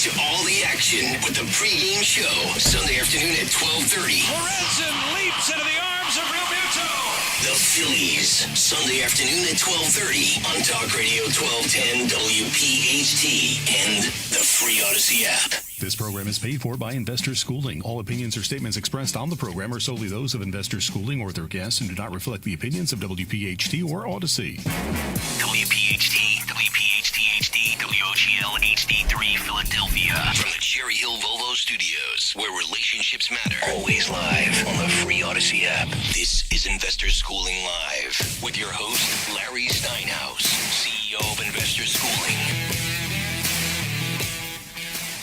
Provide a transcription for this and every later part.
to all the action with the pregame show, Sunday afternoon at 12:30. Lorenzen leaps into the arms of Real Muto. The Phillies, Sunday afternoon at 12:30 on Talk Radio 1210 WPHT and the free Odyssey app. This program is paid for by Investor Schooling. All opinions or statements expressed on the program are solely those of Investor Schooling or their guests and do not reflect the opinions of WPHT or Odyssey. WPHT, WPHT HD, WOGL HD3 Philadelphia. From the Cherry Hill Volvo Studios, where relationships matter. Always live on the free Odyssey app. This is Investor Schooling Live with your host, Larry Steinhaus, CEO of Investor Schooling.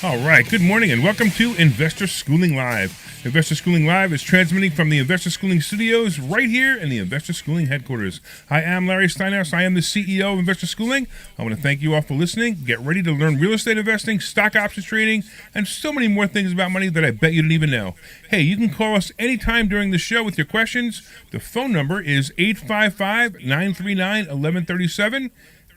All right, good morning and welcome to Investor Schooling Live. Investor Schooling Live is transmitting from the Investor Schooling Studios right here in the Investor Schooling headquarters. I am Larry Steinhaus. I am the CEO of Investor Schooling. I want to thank you all for listening. Get ready to learn real estate investing, stock options trading, and so many more things about money that I bet you didn't even know. Hey, you can call us anytime during the show with your questions. The phone number is 855-939-1137.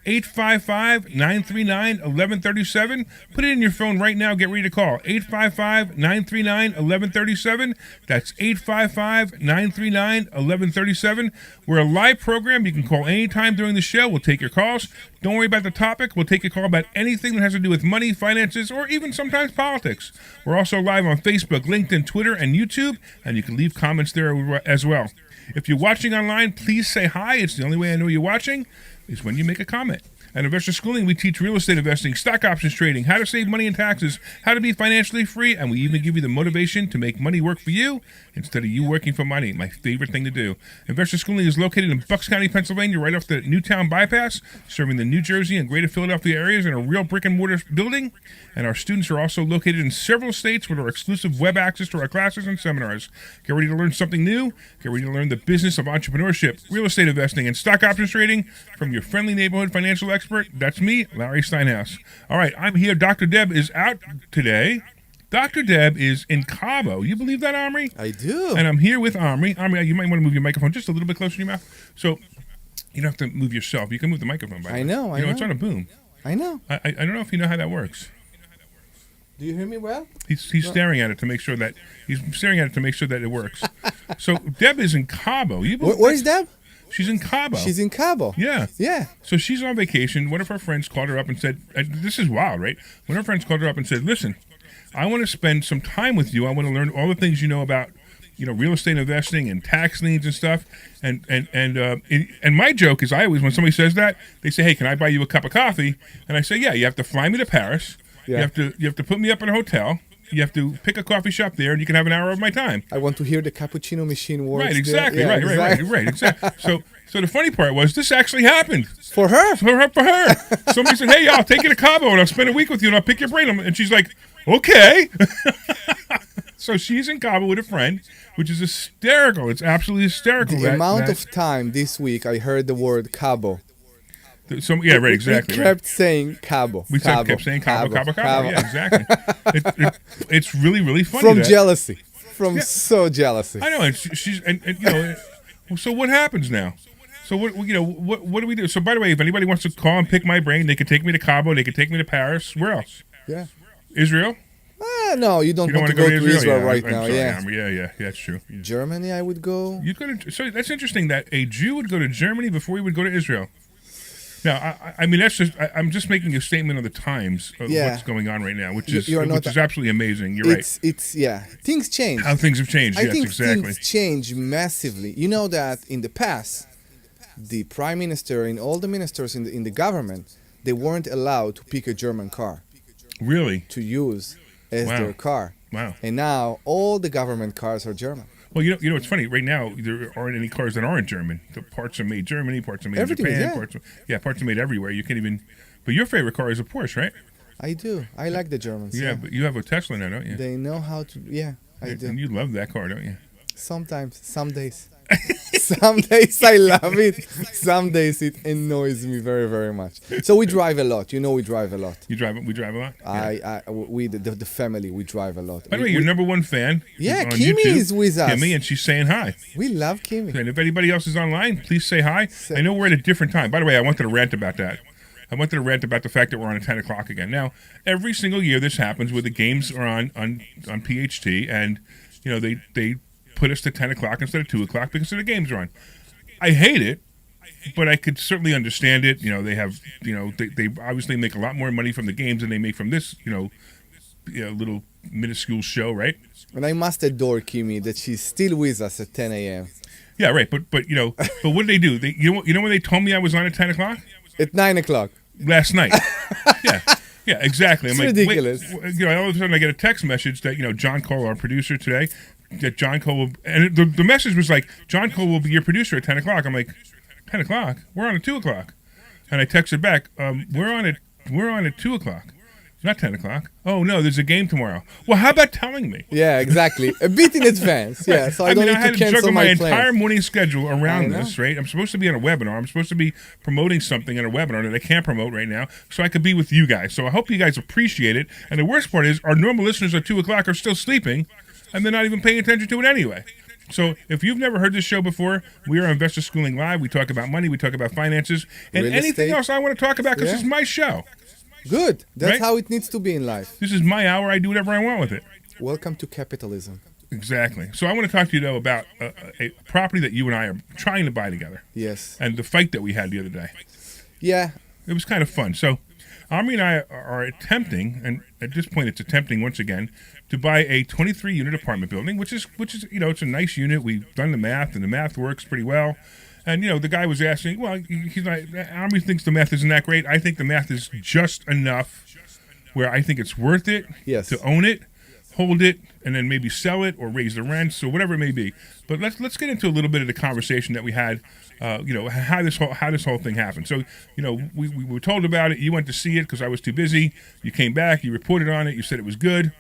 855-939-1137. Put it in your phone right now. Get ready to call. 855-939-1137. That's 855-939-1137. We're a live program. You can call anytime during the show. We'll take your calls. Don't worry about the topic. We'll take your call about anything that has to do with money, finances, or even sometimes politics. We're also live on Facebook, LinkedIn, Twitter, and YouTube, and you can leave comments there as well. If you're watching online, please say hi. It's the only way I know you're watching is when you make a comment. At Investor Schooling, we teach real estate investing, stock options trading, how to save money and taxes, how to be financially free, and we even give you the motivation to make money work for you instead of you working for money. My favorite thing to do. Investor Schooling is located in Bucks County, Pennsylvania, right off the Newtown Bypass, serving the New Jersey and Greater Philadelphia areas in a real brick-and-mortar building. And our students are also located in several states with our exclusive web access to our classes and seminars. Get ready to learn something new. Get ready to learn the business of entrepreneurship, real estate investing, and stock options trading from your friendly neighborhood financial expert. That's me, Larry Steinhaus. All right, I'm here. Dr. Deb is out today. Dr. Deb is in Cabo. You believe that, Omri? I do. And I'm here with Omri. Omri, you might want to move your microphone just a little bit closer to your mouth. So you don't have to move yourself. You can move the microphone back. I know. It's on a boom. I know. I don't know if you know how that works. Do you hear me well? He's staring at it to make sure that it works. So Deb is in Cabo. Where's Deb? She's in Cabo. She's in Cabo. Yeah. Yeah. So she's on vacation. One of her friends called her up and said, this is wild, right? One of her friends called her up and said, listen, I want to spend some time with you. I want to learn all the things you know about, real estate investing and tax liens and stuff. And my joke is when somebody says that, they say, hey, can I buy you a cup of coffee? And I say, yeah, you have to fly me to Paris. Yeah. You have to put me up in a hotel. You have to pick a coffee shop there, and you can have an hour of my time. I want to hear the cappuccino machine works. Right, exactly. Yeah, right, exactly. So the funny part was this actually happened. For her. Somebody said, hey, I'll take you to Cabo, and I'll spend a week with you, and I'll pick your brain. And she's like, okay. So she's in Cabo with a friend, which is hysterical. It's absolutely hysterical. The amount of time this week I heard the word Cabo. Yeah, right, exactly. We kept saying Cabo. We kept saying Cabo. Yeah, exactly. It's really, really funny. From jealousy. So jealousy. I know. And she's so what happens now? So what do we do? So by the way, if anybody wants to call and pick my brain, they can take me to Cabo. They can take me to Paris. Where else? Yeah. Israel? No, you don't want to go to Israel right now. Yeah, that's true. Germany, I would go. So that's interesting that a Jew would go to Germany before he would go to Israel. Now, I mean, I'm just making a statement of the times of what's going on right now, which is absolutely amazing. You're right. Things change. How things have changed. I think things change massively. You know that in the past, the prime minister and all the ministers in the government, they weren't allowed to pick a German car. Really? To use as their car. Wow. And now all the government cars are German. Well, you know, it's funny. Right now, there aren't any cars that aren't German. The parts are made Germany, parts are made in Japan, parts are made everywhere. You can't even. But your favorite car is a Porsche, right? I do. I like the Germans. Yeah, but you have a Tesla now, don't you? They know how to. Yeah, I do. And you love that car, don't you? Sometimes, some days. Some days I love it. Some days it annoys me very, very much. So we drive a lot. We drive a lot. We drive a lot? Yeah. The family, we drive a lot. By the way, your number one fan yeah, is on Kimi YouTube, is with us. Kimi, and she's saying hi. We love Kimi. And if anybody else is online, please say hi. I know we're at a different time. By the way, I wanted to rant about that. I wanted to rant about the fact that we're on at 10 o'clock again. Now, every single year this happens where the games are on PHT, and they put us to 10 o'clock instead of 2 o'clock because the games are on. I hate it, but I could certainly understand it. They have, they obviously make a lot more money from the games than they make from this, little minuscule show, right? And I must adore Kimmy that she's still with us at 10 a.m. Yeah, right. But what did they do? You know when they told me I was on at 10 o'clock? At 9 o'clock. Last night. Yeah, exactly. It's I'm like, ridiculous. Wait, all of a sudden I get a text message that, John Cole, our producer today, that John Cole will, and the message was like, John Cole will be your producer at 10 o'clock. I'm like, 10 o'clock? We're on at 2 o'clock. And I texted back, we're on at 2 o'clock. Not 10 o'clock. Oh, no, there's a game tomorrow. Well, how about telling me? Yeah, exactly. A bit in advance. Yeah, so I don't need I had to to cancel juggle my entire plans. morning schedule around this, right? I'm supposed to be on a webinar. I'm supposed to be promoting something in a webinar that I can't promote right now, so I could be with you guys. So I hope you guys appreciate it. And the worst part is our normal listeners at 2 o'clock are still sleeping, and they're not even paying attention to it anyway. So if you've never heard this show before, we are Investor Schooling Live. We talk about money. We talk about finances. And Real anything estate. else I want to talk about because Yeah. it's my show. Good. That's Right? how it needs to be in life. This is my hour. I do whatever I want with it. Welcome to capitalism. Exactly. So I want to talk to you, though, about a property that you and I are trying to buy together Yes. and the fight that we had the other day. Yeah. It was kind of fun. So Ami and I are attempting, and at this point it's attempting once again, to buy a 23-unit apartment building, which is it's a nice unit. We've done the math, and the math works pretty well. And, the guy was asking, well, he's like, Ami thinks the math isn't that great. I think the math is just enough where I think it's worth it Yes. to own it, hold it, and then maybe sell it or raise the rents or whatever it may be. But let's get into a little bit of the conversation that we had, how this whole thing happened. So, we were told about it. You went to see it because I was too busy. You came back. You reported on it. You said it was good.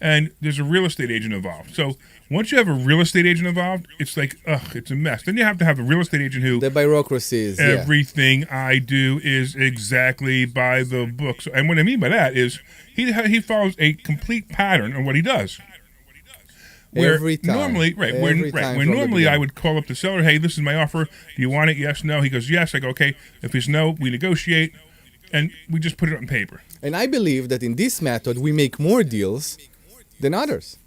And there's a real estate agent involved. So once you have a real estate agent involved, it's like, it's a mess. Then you have to have a real estate agent who The bureaucracy is, yeah. everything I do is exactly by the book. So, and what I mean by that is he follows a complete pattern on what he does. Where Every time. Normally, Every time when from the normally I beginning. would call up the seller, hey, this is my offer. Do you want it? Yes, no. He goes, yes. I go, okay. If it's no, we negotiate, and we just put it on paper. And I believe that in this method, we make more deals than others.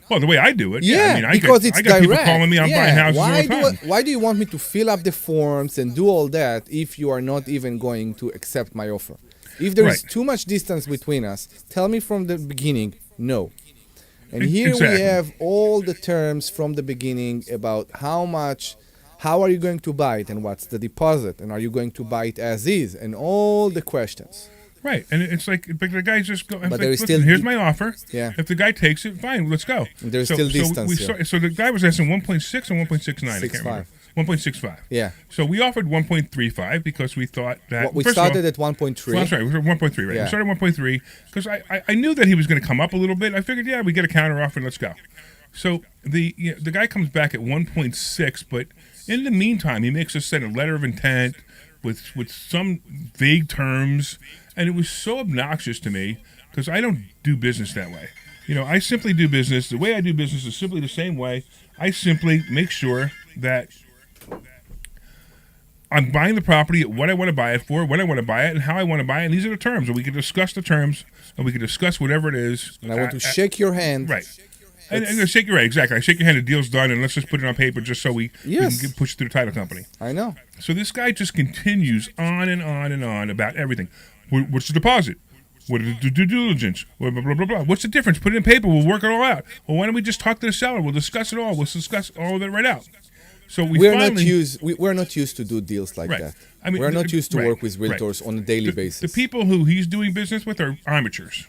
Well, the way I do it, Yeah, I mean, because it's I got direct. people calling me. I'm buying houses all the time. Why do you want me to fill up the forms and do all that if you are not even going to accept my offer? If there is Right. too much distance between us, tell me from the beginning, no. And here Exactly. we have all the terms from the beginning about how are you going to buy it and what's the deposit and are you going to buy it as is and all the questions. Right, and it's like, but the guy's just going. But Like, there is listen, still- here's my offer. Yeah. If the guy takes it, fine, let's go. There's still distance, yeah. So the guy was asking 1.6 and 1.69. I can't 6.5. remember. 1.65. Yeah. So we offered 1.35 because we thought that Well, we first of all- started at 1.3. Well, that's right. We were 1.3, right? Yeah. We started at 1.3 because I knew that he was going to come up a little bit. I figured, yeah, we get a counter offer and let's go. So the guy comes back at 1.6, but in the meantime, he makes us send a letter of intent with some vague terms, and it was so obnoxious to me because I don't do business that way. I simply do business. The way I do business is simply the same way. I simply make sure that I'm buying the property at what I want to buy it for, when I want to buy it, and how I want to buy it. And these are the terms. And we can discuss the terms, and we can discuss whatever it is. And I want to shake your hand. Right. And I shake your hand, exactly. I shake your hand, the deal's done, and let's just put it on paper just so we Yes. can push it through the title company. I know. So this guy just continues on and on and on about everything. What's the deposit? What is the due diligence? Blah, blah, blah, blah, blah. What's the difference? Put it in paper. We'll work it all out. Well, why don't we just talk to the seller? We'll discuss it all. We'll discuss all of it right out. So We're not used to do deals like Right. that. I mean, we're not used to right, work with right. realtors on a daily basis. The people who he's doing business with are amateurs.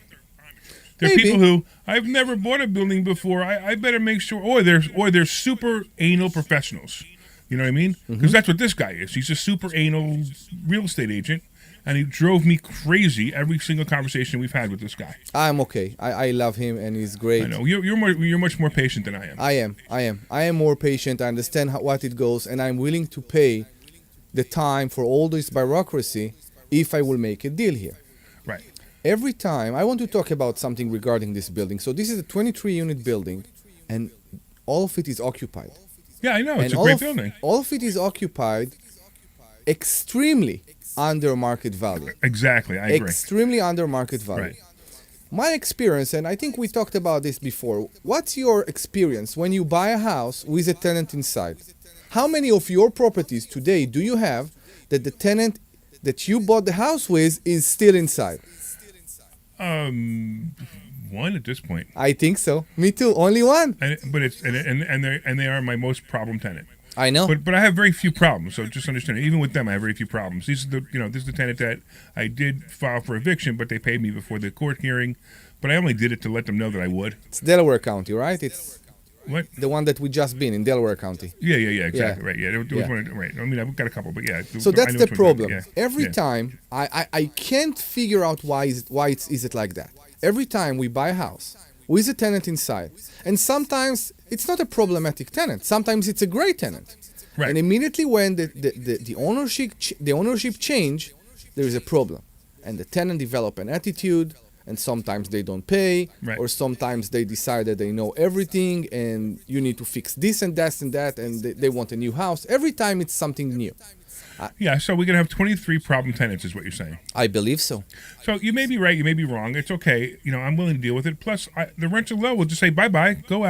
They're Maybe. people who I've never bought a building before. I better make sure. Or they're super anal professionals. You know what I mean? Because that's what this guy is. He's a super anal real estate agent, and he drove me crazy every single conversation we've had with this guy. I'm okay. I love him and he's great. I know you're much more patient than I am. I am more patient. I understand what it goes, and I'm willing to pay the time for all this bureaucracy if I will make a deal here. Right. Every time I want to talk about something regarding this building. So this is a 23-unit building, and all of it is occupied. Yeah, I know. It's And a great building. all of it is occupied extremely under market value. Exactly, I agree. Extremely under market value. Right. My experience, and I think we talked about this before, what's your experience when you buy a house with a tenant inside? How many of your properties today do you have that the tenant that you bought the house with is still inside? One at this point. I think so. Me too. Only one. And they are my most problem tenant. I know. But I have very few problems. So just understand, even with them, I have very few problems. This is the tenant that I did file for eviction, but they paid me before the court hearing. But I only did it to let them know that I would. It's Delaware County, right? It's what? The one that we just been in Delaware County. Yeah, exactly, Yeah. right. Yeah, there was one, right. I mean, I've got a couple, but yeah. So that's the problem. Yeah. Every Yeah. time I can't figure out why is it like that. Every time we buy a house with a tenant inside, and sometimes it's not a problematic tenant. Sometimes it's a great tenant. Right. And immediately when the ownership change, there is a problem, and the tenant develop an attitude. And sometimes they don't pay, Right. or sometimes they decide that they know everything and you need to fix this and that, and they want a new house. Every time it's something new. Yeah, so we're going to have 23 problem tenants is what you're saying. I believe so. So you may be right, you may be wrong. It's okay. I'm willing to deal with it. Plus, the rents are low. We'll just say bye-bye, go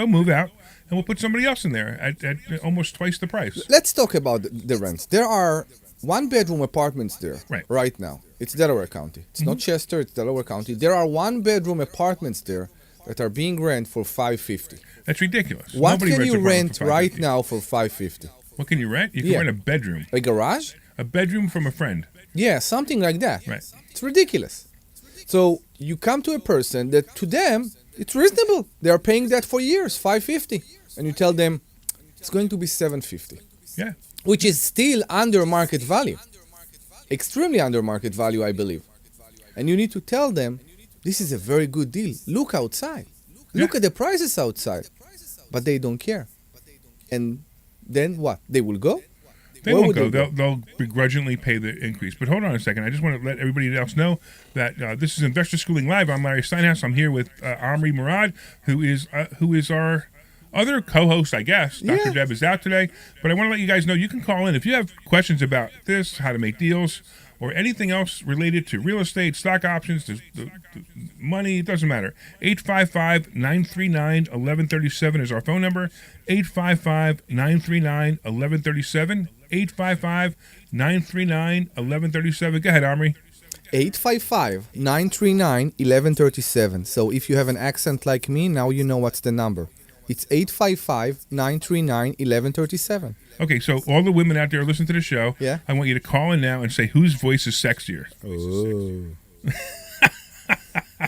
move out, and we'll put somebody else in there at almost twice the price. Let's talk about the rents. There are one-bedroom apartments there right now. It's Delaware County. It's not Chester, it's Delaware County. There are one-bedroom apartments there that are being rented for $550. That's ridiculous. What Nobody can rents you a apartment rent for right $550. now for $550? What can you rent? You can rent a bedroom. A garage? A bedroom from a friend. Yeah, something like that. Right. It's ridiculous. So you come to a person that to them, it's reasonable. They are paying that for years, $550. And you tell them, it's going to be $750. Yeah. Which is still under market value. Extremely under market value, I believe. And you need to tell them, this is a very good deal. Look outside. Look at the prices outside. But they don't care. And then what? They will go? They Where won't would go. They'll begrudgingly pay the increase. But hold on a second. I just want to let everybody else know that this is Investor Schooling Live. I'm Larry Steinhaus. I'm here with Omri Murad, who is our other co-host, I guess. Dr. Deb is out today. But I want to let you guys know you can call in if you have questions about this, how to make deals, or anything else related to real estate, stock options, the money, it doesn't matter. 855-939-1137 is our phone number. 855-939-1137. 855-939-1137. Go ahead, Omri. 855-939-1137. So if you have an accent like me, now you know what's the number. It's 855-939-1137. Okay, so all the women out there listening to the show, Yeah. I want you to call in now and say whose voice is sexier. Oh.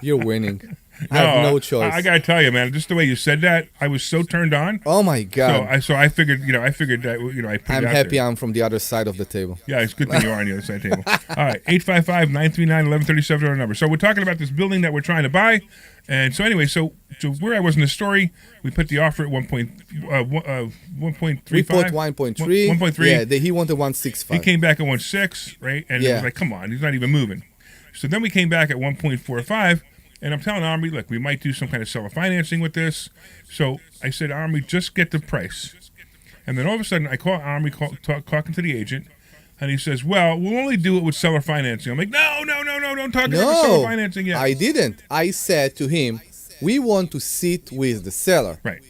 You're winning. I have no choice. I gotta tell you, man, just the way you said that, I was so turned on. Oh my God. So I figured that I put I'm it out happy there. I'm from the other side of the table. Yeah, it's a good thing you are on the other side of the table. All right, 855-939-1137 is our number. So we're talking about this building that we're trying to buy. And so anyway, so where I was in the story, we put the offer at 1.35. We put 1.3. 1.3. Yeah, he wanted 165. He came back at 1.6, right? And it was like, come on, he's not even moving. So then we came back at 1.45, and I'm telling Omri, look, we might do some kind of seller financing with this. So I said, Omri, just get the price. And then all of a sudden, I call Omri, talking to the agent, and he says, well, we'll only do it with seller financing. I'm like, no, don't talk about seller financing yet. I didn't. I said to him, we want to sit with the seller. Right.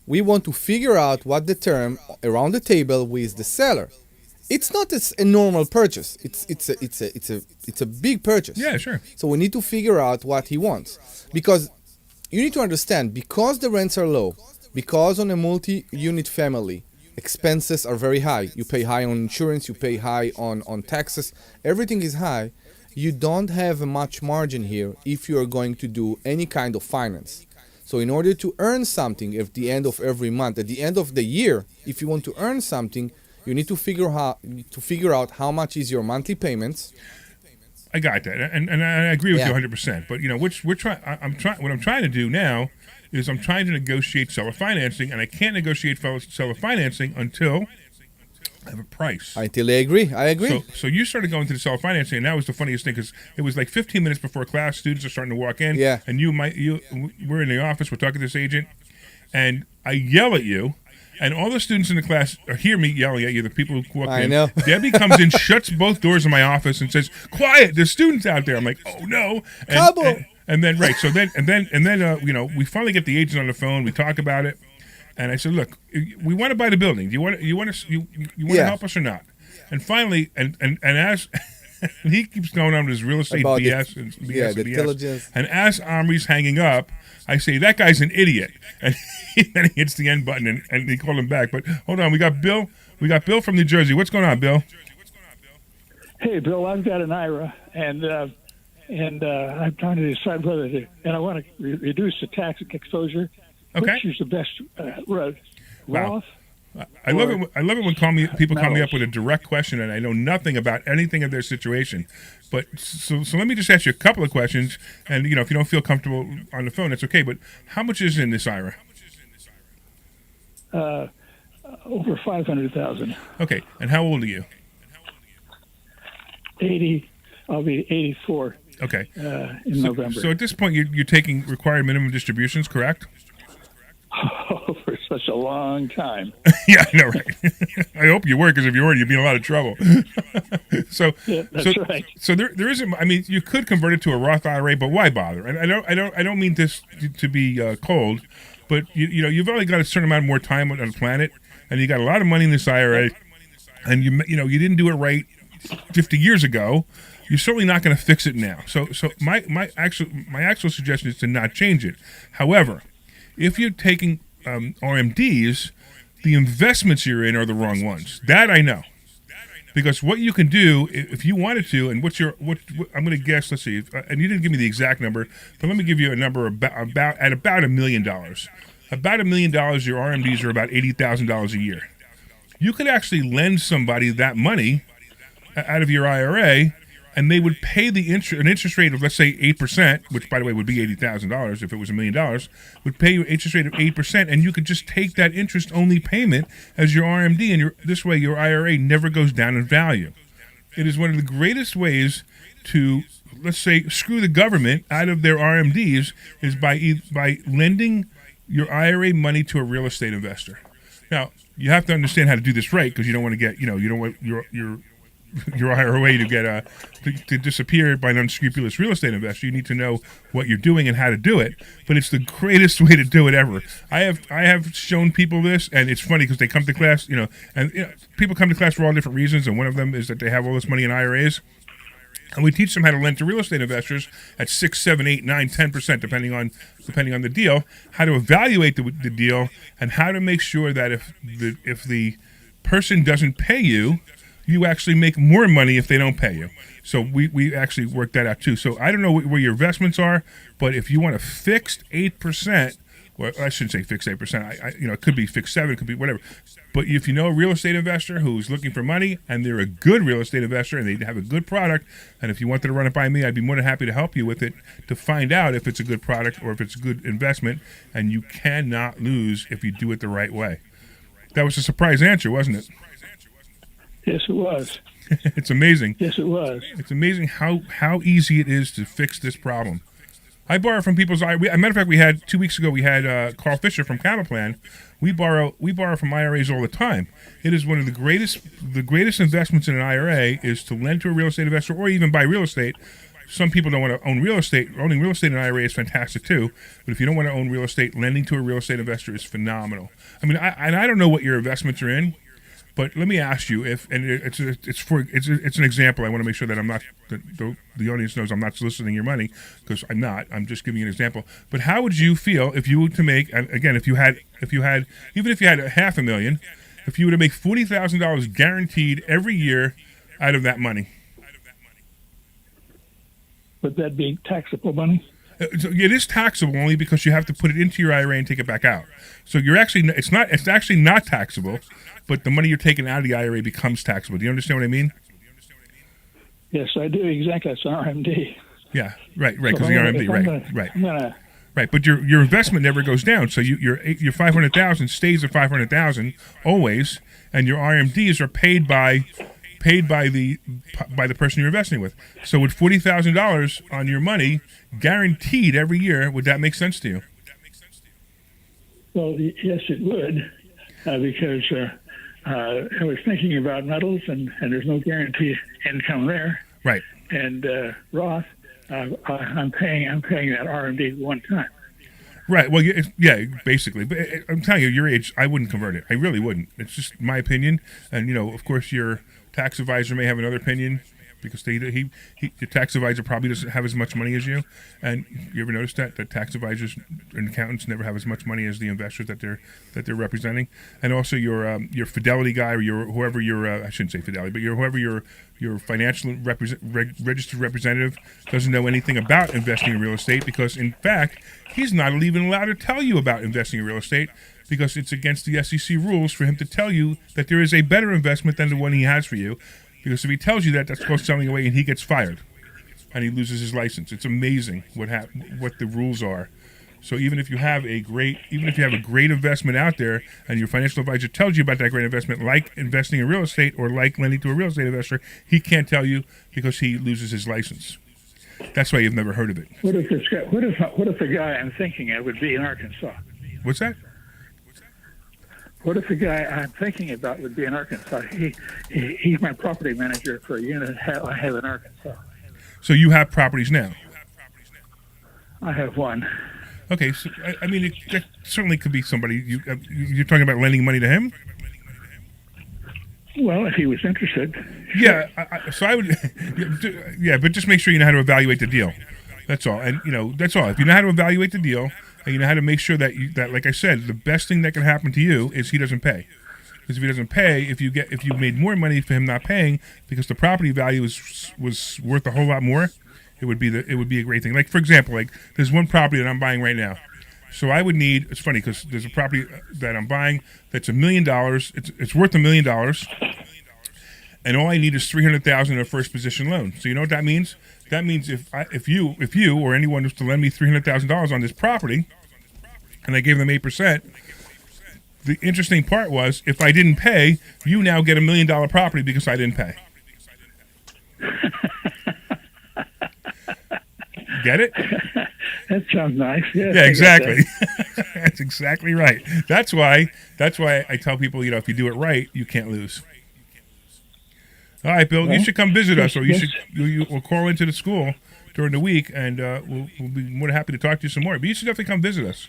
We want to figure out what the term around the table with the seller. It's not a normal purchase. It's a big purchase. Yeah, sure. So we need to figure out what he wants, because you need to understand, because the rents are low, because on a multi-unit family, expenses are very high. You pay high on insurance, you pay high on taxes. Everything is high. You don't have much margin here if you are going to do any kind of finance. So in order to earn something at the end of every month, at the end of the year, if you want to earn something, you need to figure out how much is your monthly payments. I got that, and I agree with you 100%. But what I'm trying to do now is I'm trying to negotiate seller financing, and I can't negotiate seller financing until I have a price. I agree. So you started going to the seller financing, and that was the funniest thing, because it was like 15 minutes before class. Students are starting to walk in, Yeah. and we're in the office. We're talking to this agent, and I yell at you. And all the students in the class hear me yelling at you, the people who walk I in. know. Debbie comes in, shuts both doors of my office and says, "Quiet, there's students out there." I'm like, "Oh no." Cabo. And then right, so then we finally get the agent on the phone, we talk about it. And I said, "Look, we want to buy the building. Do you want to Yeah. help us or not?" And finally, and as and he keeps going on with his real estate About BS and BS the and BS. diligence. And as Omri's hanging up, I say, "That guy's an idiot." And then he hits the end button and he called him back. But hold on, we got Bill. We got Bill from New Jersey. What's going on, Bill? Hey, Bill, I've got an IRA, and I'm trying to decide whether to, and I want to reduce the tax exposure. Okay. Which is the best road? Wow. Roth? I love it. I love it when people call me Metals. up with a direct question and I know nothing about anything of their situation. But so let me just ask you a couple of questions, and if you don't feel comfortable on the phone, that's okay. But how much is in this IRA? Over 500,000. Okay, and how old are you? 80. I'll be 84 Okay, in November. so at this point you're taking required minimum distributions, correct? For such a long time. Yeah, I know, right? I hope you were, because if you weren't, you'd be in a lot of trouble. So, Yeah, that's right. So there isn't. I mean, you could convert it to a Roth IRA, but why bother? And I don't mean this to be cold, but you've only got a certain amount more time on the planet, and you got a lot of money in this IRA, and you didn't do it right 50 years ago. You're certainly not going to fix it now. So my actual suggestion is to not change it. However, if you're taking RMDs, the investments you're in are the wrong ones. That I know, because what you can do if you wanted to, and what I'm going to guess. Let's see, and you didn't give me the exact number, but let me give you a number about $1 million. About $1 million, your RMDs are about $80,000 a year. You could actually lend somebody that money out of your IRA, and they would pay an interest rate of, let's say, 8%, which, by the way, would be $80,000 if it was $1 million, would pay you an interest rate of 8%, and you could just take that interest-only payment as your RMD, and this way your IRA never goes down in value. It is one of the greatest ways to, let's say, screw the government out of their RMDs is by lending your IRA money to a real estate investor. Now, you have to understand how to do this right, because you don't want to get, you don't want your IRA to get to disappear by an unscrupulous real estate investor. You need to know what you're doing and how to do it. But it's the greatest way to do it ever. I have shown people this, and it's funny because they come to class, people come to class for all different reasons, and one of them is that they have all this money in IRAs. And we teach them how to lend to real estate investors at 6, 7, 8, 9, 10%, depending on the deal, how to evaluate the deal, and how to make sure that if the person doesn't pay you, you actually make more money if they don't pay you. So we actually work that out too. So I don't know where your investments are, but if you want a fixed 8%, well, I shouldn't say fixed 8%. It could be fixed 7, it could be whatever. But if you know a real estate investor who's looking for money, and they're a good real estate investor, and they have a good product, and if you wanted to run it by me, I'd be more than happy to help you with it to find out if it's a good product or if it's a good investment. And you cannot lose if you do it the right way. That was a surprise answer, wasn't it? Yes, it was. It's amazing. Yes, it was. It's amazing how easy it is to fix this problem. I borrow from people's. As a matter of fact, 2 weeks ago we had Carl Fisher from Camaplan. We borrow from IRAs all the time. It is one of the greatest investments in an IRA is to lend to a real estate investor or even buy real estate. Some people don't want to own real estate. Owning real estate in an IRA is fantastic too. But if you don't want to own real estate, lending to a real estate investor is phenomenal. I mean, I don't know what your investments are in. But let me ask you it's an example. I want to make sure that I'm not the audience knows I'm not soliciting your money, because I'm not. I'm just giving you an example. But how would you feel if you were to make, and again, if you had even if you had $500,000, if you were to make $40,000 guaranteed every year out of that money? Would that be taxable money? So it is taxable only because you have to put it into your IRA and take it back out. So it's actually not taxable, but the money you're taking out of the IRA becomes taxable. Do you understand what I mean? Yes, I do. Exactly. It's an RMD. Yeah, right, because the RMD, right. Right, but your investment never goes down. So your $500,000 stays at $500,000 always, and your RMDs are paid by the person you're investing with. So with $40,000 on your money guaranteed every year, would that make sense to you? Well, yes, it would. because I was thinking about metals, and there's no guaranteed income there. Right. And Roth, I'm paying that RMD one time. Right. Well, yeah, basically. But I'm telling you, your age, I wouldn't convert it. I really wouldn't. It's just my opinion. And, of course, your tax advisor may have another opinion because your tax advisor probably doesn't have as much money as you. And you ever notice that tax advisors and accountants never have as much money as the investors that they're representing? And also your Fidelity guy or whoever your I shouldn't say Fidelity, but whoever your financial registered representative doesn't know anything about investing in real estate because, in fact, he's not even allowed to tell you about investing in real estate because it's against the SEC rules for him to tell you that there is a better investment than the one he has for you. Because if he tells you that, that's called selling away, and he gets fired, and he loses his license. It's amazing what the rules are. So even if you have a great investment out there, and your financial advisor tells you about that great investment, like investing in real estate or like lending to a real estate investor, he can't tell you because he loses his license. That's why you've never heard of it. What if the guy I'm thinking of would be in Arkansas? What's that? What if the guy I'm thinking about would be in Arkansas? He's my property manager for a unit I have in Arkansas. So you have properties now? I have one. Okay, so I mean, that certainly could be somebody. You're talking about lending money to him? Well, if he was interested. Yeah, so I would. Yeah, but just make sure you know how to evaluate the deal. That's all, and that's all. If you know how to evaluate the deal, and you know how to make sure that like I said, the best thing that can happen to you is he doesn't pay. Because if he doesn't pay, if you made more money for him not paying, because the property value was worth a whole lot more, it would be a great thing. Like for example, like there's one property that I'm buying right now. So I would need. It's funny because there's a property that I'm buying that's $1 million. It's worth $1 million, and all I need is $300,000 in a first position loan. So you know what that means? That means if you or anyone was to lend me $300,000 on this property, and I gave them 8%, the interesting part was if I didn't pay, you now get $1 million property because I didn't pay. Get it? That sounds nice. Yes, yeah, exactly. That's exactly right. That's why I tell people, if you do it right, you can't lose. All right, Bill, you should come visit us, or we'll call into the school during the week, and we'll be more than happy to talk to you some more. But you should definitely come visit us.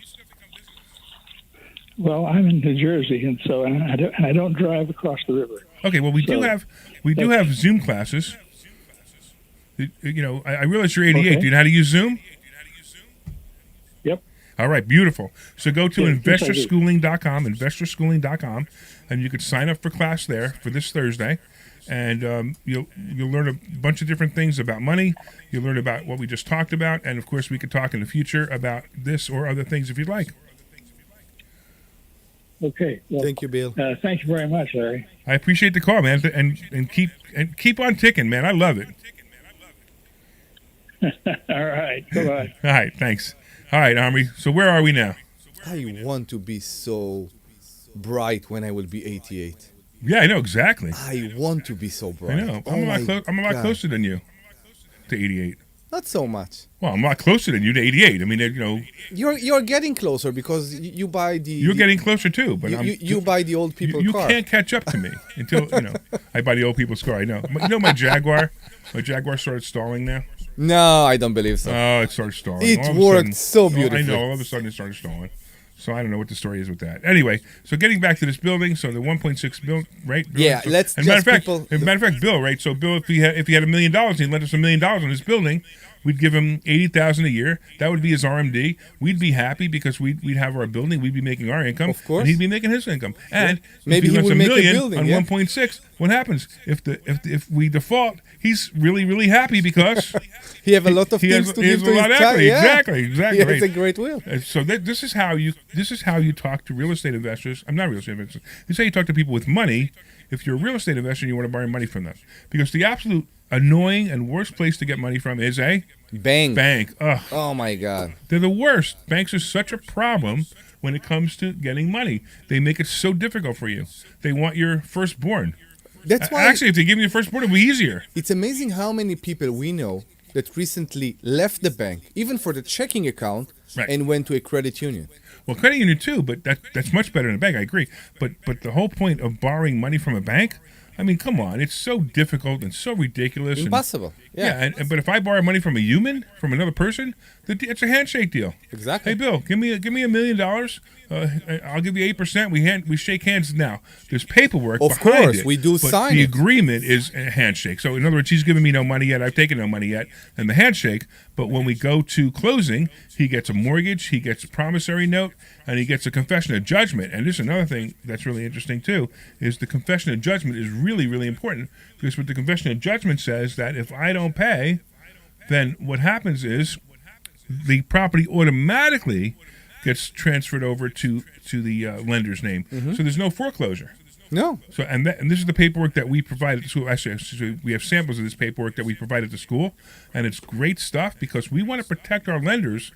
Well, I'm in New Jersey, and I don't drive across the river. Okay, well, we do have Zoom classes. I realize you're 88. Okay. Do you know how to use Zoom? Yep. All right, beautiful. So go to Yes, investorschooling.com, and you could sign up for class there for this Thursday. And you'll learn a bunch of different things about money. You'll learn about what we just talked about. And, of course, we could talk in the future about this or other things if you'd like. Okay. Well, Thank you, Bill. Thank you very much, Larry. I appreciate the call, man. And keep on ticking, man. I love it. All right. Bye-bye. All right. Thanks. All right, Army. So where are we now? I want to be so bright when I will be 88. Yeah, I know exactly. I want to be so bright. I know. Oh I'm a lot God. closer than you to 88. Not so much. Well, I'm a lot closer than you to 88. I mean, You're getting closer because you buy the. you're getting closer too. But you buy the old people you car. can't catch up to me until I buy the old people's car. I know. My Jaguar. My Jaguar started stalling now. No, I don't believe so. Oh, it started stalling. It All of a worked sudden- so beautifully. I know. All of a sudden, it started stalling. So I don't know what the story is with that. Anyway, so getting back to this building, so the 1.6 bill, right? Bill? Yeah, So, let's and matter just of fact, Bill, right? So Bill, if he had $1 million and he lent us $1 million on this building, we'd give him $80,000 a year. That would be his RMD. We'd be happy because we'd have our building. We'd be making our income, Of course. and he'd be making his income. And Maybe if he he lets would $1 make a million building, on yeah. 1.6, what happens if we default? He's really, really happy because He have a lot of he things has, to he give has to a lot his of child. equity. Yeah. Exactly. He has Right. a great will. So this is how you talk to real estate investors. I'm not real estate investors. This is how you talk to people with money. If you're a real estate investor and you want to borrow money from them, because the absolute annoying and worst place to get money from is a Bang. bank. Ugh, Oh my God. they're the worst. Banks are such a problem when it comes to getting money. They make it so difficult for you. They want your firstborn. That's why Actually, if they give you your firstborn, it'll be easier. it's amazing how many people we know that recently left the bank, even for the checking account, Right. and went to a credit union. Well, credit union too, but that's much better than a bank. I agree. But the whole point of borrowing money from a bank, I mean, come on, it's so difficult and so ridiculous. Impossible. Yeah. But if I borrow money from a human, from another person, it's a handshake deal. Exactly. Hey, Bill, give me $1 million. I'll give you 8%. We shake hands now. There's paperwork Of behind course, it, we do but sign the it. agreement is a handshake. So in other words, he's giving me no money yet. I've taken no money yet, and the handshake. But when we go to closing, he gets a mortgage, he gets a promissory note, and he gets a confession of judgment. And this is another thing that's really interesting too, is the confession of judgment is really, really important, because what the confession of judgment says that if I don't pay, then what happens is the property automatically gets transferred over to the lender's name. So there's no foreclosure. No. So and this is the paperwork that we provide at the school. Actually, we have samples of this paperwork that we provide at the school, and it's great stuff because we want to protect our lenders.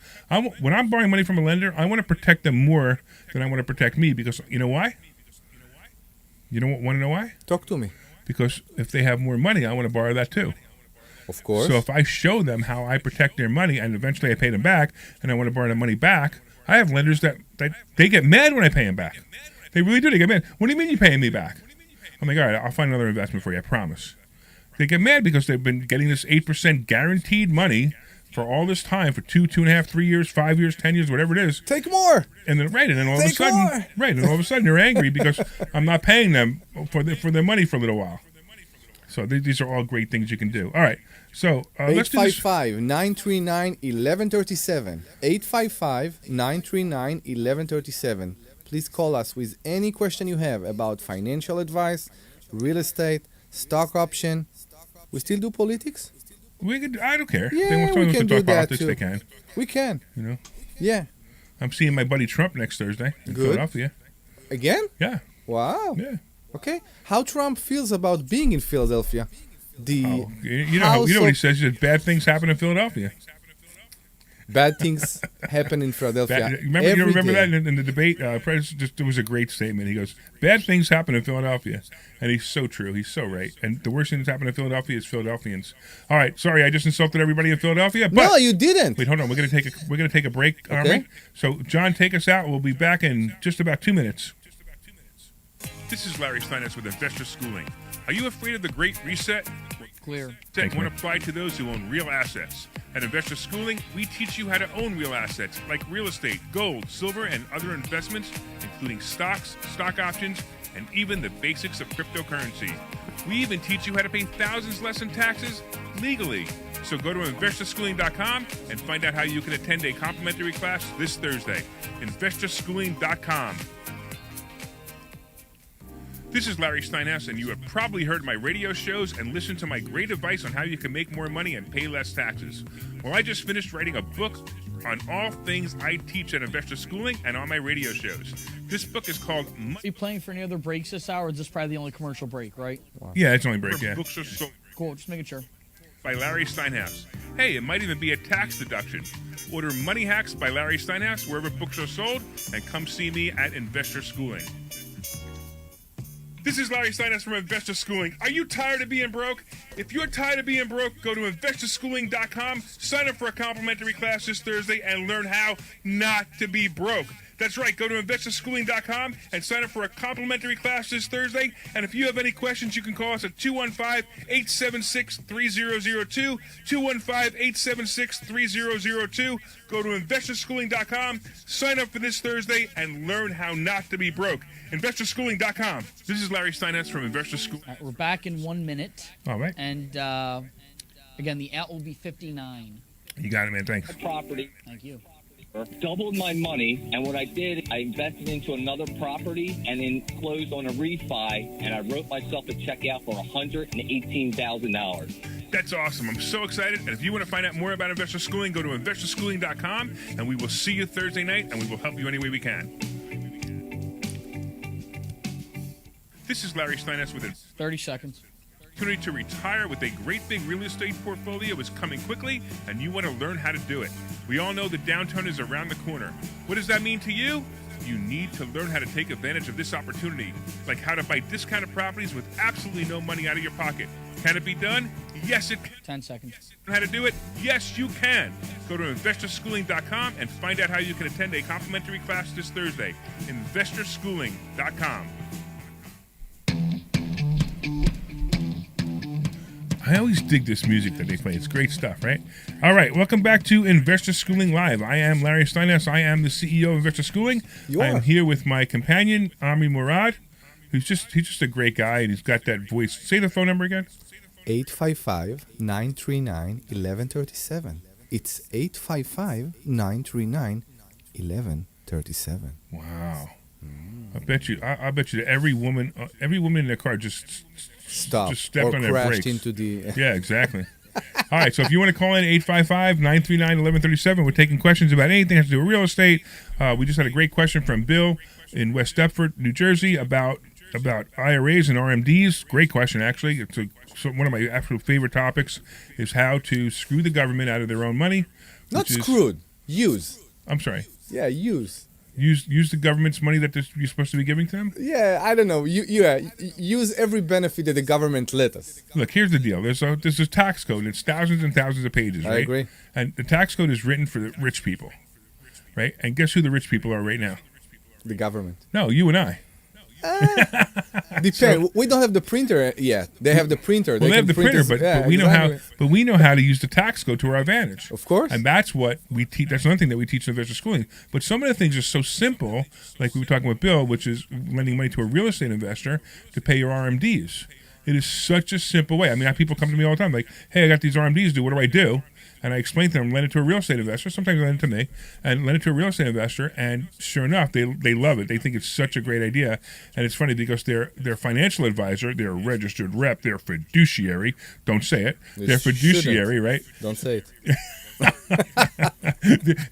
When I'm borrowing money from a lender, I want to protect them more than I want to protect me, because you know why? Want to know why? Talk to me. Because if they have more money, I want to borrow that too. Of course. So if I show them how I protect their money and eventually I pay them back and I want to borrow the money back, I have lenders that they get mad when I pay them back. They really do. They get mad. What do you mean you're paying me back? I'm like, all right, I'll find another investment for you, I promise. They get mad because they've been getting this 8% guaranteed money for all this time, for 2.5, 3 years, 5 years, 10 years, whatever it is. Take more. And then all Take more. and all of a sudden they're angry because I'm not paying them for their money for a little while. So these are all great things you can do. All right. So let's do this. 855-939-1137. 855-939-1137. Please call us with any question you have about financial advice, real estate, stock option. We still do politics? I don't care. Yeah, If they want we to can talk do that politics, too. they can. We can. You know. Yeah. I'm seeing my buddy Trump next Thursday in Good. Philadelphia. Again? Yeah. Wow. Yeah. Okay. How Trump feels about being in Philadelphia? You know what he says? He says bad things happen in Philadelphia. Bad things happen in Philadelphia. Remember day. that in the debate? It was a great statement. He goes, "Bad things happen in Philadelphia," and he's so true. He's so right. And the worst thing that's happened in Philadelphia is Philadelphians. All right, sorry, I just insulted everybody in Philadelphia. But No, you didn't. wait, hold on. We're gonna take a break. Okay. Army. So John, take us out. We'll be back in just about 2 minutes. This is Larry Steinitz with Investor Schooling. Are you afraid of the Great Reset? Clear. That won't apply to those who own real assets. At Investor Schooling, we teach you how to own real assets like real estate, gold, silver, and other investments, including stocks, stock options, and even the basics of cryptocurrency. We even teach you how to pay thousands less in taxes legally. So go to investorschooling.com and find out how you can attend a complimentary class this Thursday. investorschooling.com. This is Larry Steinhaus, and you have probably heard my radio shows and listened to my great advice on how you can make more money and pay less taxes. Well, I just finished writing a book on all things I teach at Investor Schooling and on my radio shows. This book is called Are you playing for any other breaks this hour? Or is this probably the only commercial break, right? Yeah, it's only break, yeah. Books are sold Cool, just making sure. by Larry Steinhaus. Hey, it might even be a tax deduction. Order Money Hacks by Larry Steinhaus wherever books are sold, and come see me at Investor Schooling. This is Larry Steinhaus from Investor Schooling. Are you tired of being broke? If you're tired of being broke, go to investorschooling.com, sign up for a complimentary class this Thursday, and learn how not to be broke. That's right. Go to investorschooling.com and sign up for a complimentary class this Thursday. And if you have any questions, you can call us at 215-876-3002, 215-876-3002. Go to investorschooling.com, sign up for this Thursday, and learn how not to be broke. Investorschooling.com. This is Larry Steinhaus from Investor School. All right, we're back in 1 minute. All right. And again, the out will be 59. You got it, man. Thanks. Property. Thank you. Doubled my money, and what I did, I invested into another property and then closed on a refi, and I wrote myself a check out for $118,000. That's awesome. I'm so excited. And if you want to find out more about Investor Schooling, go to investorschooling.com, and we will see you Thursday night, and we will help you any way we can. This is Larry Steinhaus with 30 seconds. opportunity to retire with a great big real estate portfolio is coming quickly, and you want to learn how to do it. We all know the downturn is around the corner. What does that mean to you? You need to learn how to take advantage of this opportunity, like how to buy discounted properties with absolutely no money out of your pocket. Can it be done? Yes, it can. 10 seconds. How to do it? Yes, you can. Go to investorschooling.com and find out how you can attend a complimentary class this Thursday. investorschooling.com. I always dig this music that they play. It's great stuff, right? All right, welcome back to Investor Schooling Live. I am Larry Steinhaus. I am the CEO of Investor Schooling. I am here with my companion, Ami Murad, he's just a great guy, and he's got that voice. Say the phone number again. 855-939-1137. It's 855-939-1137. Wow. I bet you that every woman in their car just stepped or on their crashed brakes. into the... Yeah, exactly. All right, so if you want to call in, 855-939-1137. We're taking questions about anything that has to do with real estate. We just had a great question from Bill in West Deptford, New Jersey, about IRAs and RMDs. Great question, actually. It's one of my absolute favorite topics is how to screw the government out of their own money. Not screwed. Use. I'm sorry. Yeah, use. Use the government's money that you're supposed to be giving to them? Yeah, I don't know. Use every benefit that the government let us. Look, here's the deal. There's a tax code, and it's thousands and thousands of pages, right? I agree. And the tax code is written for the rich people, right? And guess who the rich people are right now? The government. No, you and I. Depends. We don't have the printer yet. They have the printer. Well, they have the printer, but we know how. But we know how to use the tax code to our advantage. Of course. And that's what we teach. That's another thing that we teach in investor schooling. But some of the things are so simple, like we were talking with Bill, which is lending money to a real estate investor to pay your RMDs. It is such a simple way. I mean, people come to me all the time, like, "Hey, I got these RMDs. What do I do?" And I explain to them, lend it to a real estate investor. Sometimes lend it to me, and lend it to a real estate investor. And sure enough, they love it. They think it's such a great idea. And it's funny because their financial advisor, their registered rep, their fiduciary. Don't say it. Their fiduciary, right? Don't say it.